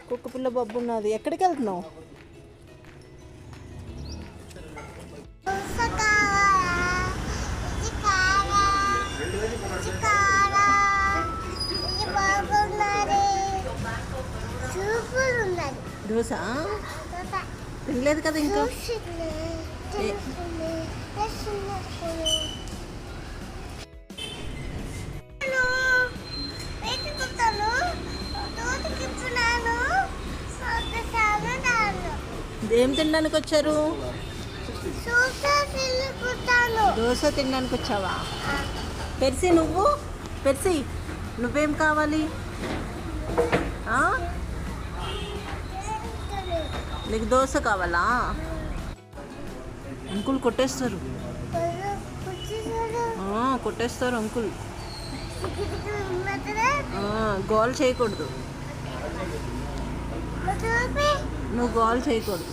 కుక్క పిల్ల బొబ్బు ఉన్నది. ఎక్కడికి వెళ్తున్నావు? దోశ తినలేదు కదా ఇంకా. ఏం తినడానికి వచ్చారు? దోశ తినడానికి వచ్చావా? పెర్సి నువ్వేం కావాలి? నీకు దోశ కావాలా? అంకుల్ కొట్టేస్తారు అంకుల్. గోల్ చేయకూడదు, నువ్వు గోల్ చేయకూడదు.